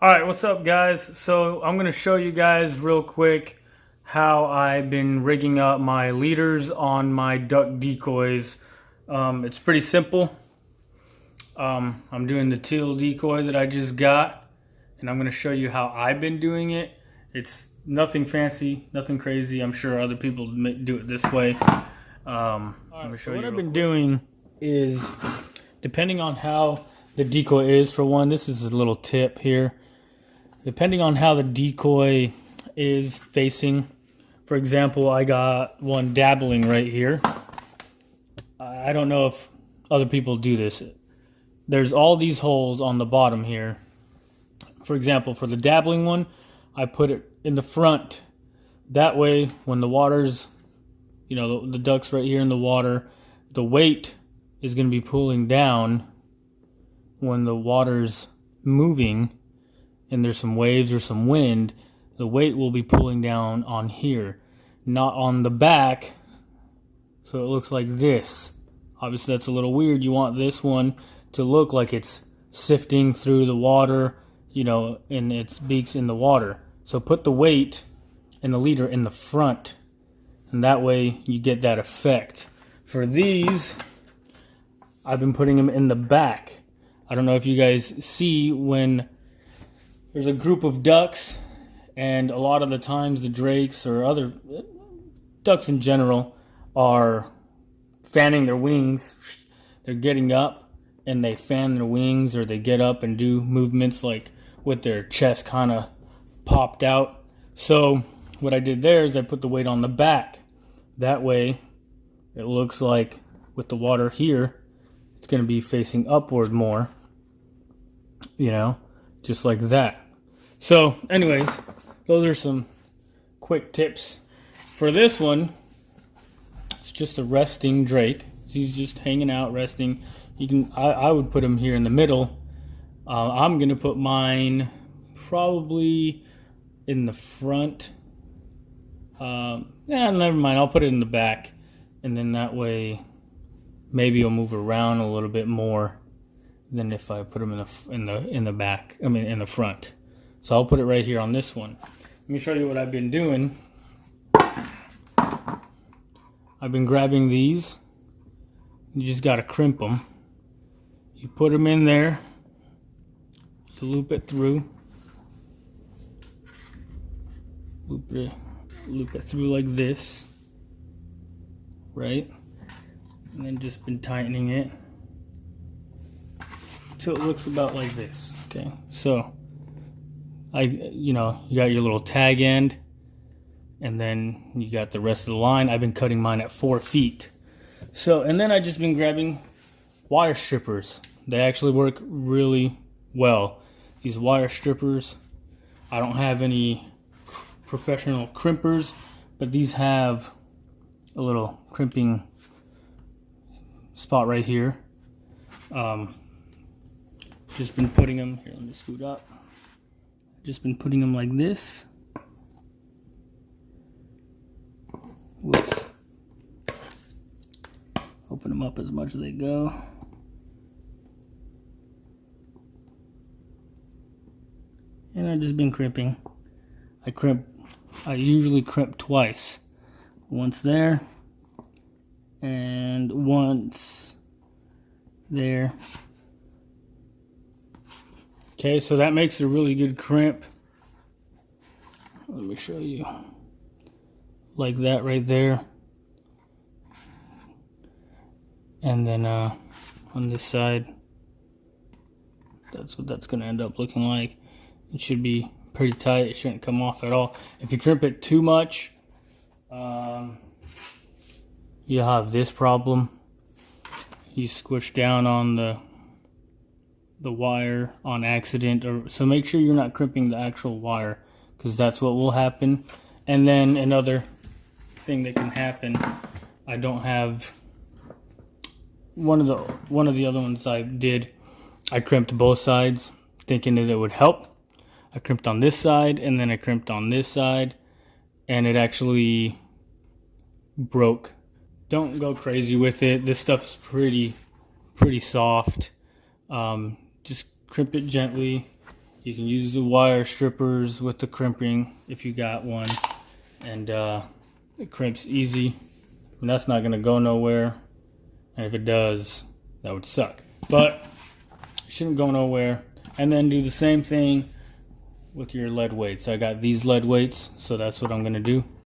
Alright, what's up guys? So I'm going to show you guys real quick how I've been rigging up my leaders on my duck decoys. It's pretty simple. I'm doing the teal decoy that I just got, and I'm going to show you how I've been doing it. It's nothing fancy, nothing crazy. I'm sure other people do it this way. Let me show you what I've been doing is, depending on how the decoy is, for one, this is a little tip here. Depending on how the decoy is facing, for example, I got one dabbling right here. I don't know if other people do this. There's all these holes on the bottom here. For example, for the dabbling one, I put it in the front. That way, when the water's, the duck's right here in the water, the weight is going to be pulling down when the water's moving and there's some waves or some wind. The weight will be pulling down on here, not on the back, so it looks like this. Obviously that's a little weird. You want this one to look like it's sifting through the water, and its beak's in the water. So put the weight and the leader in the front, and that way you get that effect. For these, I've been putting them in the back. I don't know if you guys see when there's a group of ducks, and a lot of the times the drakes or other ducks in general are fanning their wings. They're getting up and they fan their wings, or they get up and do movements like with their chest kind of popped out. So what I did there is I put the weight on the back. That way it looks like with the water here, it's going to be facing upward more, just like that. So anyways, those are some quick tips. For this one, it's just a resting drake. He's just hanging out, resting. I would put him here in the middle. I'm gonna put mine probably in the front. Never mind. I'll put it in the back, and then that way, maybe he'll move around a little bit more than if I put him in the back. I mean, in the front. So I'll put it right here on this one. Let me show you what I've been doing. I've been grabbing these. You just got to crimp them. You put them in there to loop it through. Loop it through like this. Right? And then just been tightening it until it looks about like this. Okay, so you got your little tag end, and then you got the rest of the line. I've been cutting mine at 4 feet. So, and then I've just been grabbing wire strippers. They actually work really well. These wire strippers, I don't have any professional crimpers, but these have a little crimping spot right here. Just been putting them here. Let me scoot up. Just been putting them like this. Whoops. Open them up as much as they go. And I've just been crimping. I usually crimp twice. Once there and once there. Okay, so that makes a really good crimp. Let me show you. Like that right there. And then on this side, that's what that's going to end up looking like. It should be pretty tight. It shouldn't come off at all. If you crimp it too much, you'll have this problem. You squish down on the wire on accident, so make sure you're not crimping the actual wire, because that's what will happen. And then another thing that can happen, I don't have one of the other ones I did, I crimped both sides thinking that it would help. I crimped on this side and then I crimped on this side, and it actually broke. Don't go crazy with it. This stuff's pretty soft. Just crimp it gently. You can use the wire strippers with the crimping if you got one, and it crimps easy, and that's not gonna go nowhere. And if it does, that would suck, but it shouldn't go nowhere. And then do the same thing with your lead weights. I got these lead weights, so that's what I'm gonna do.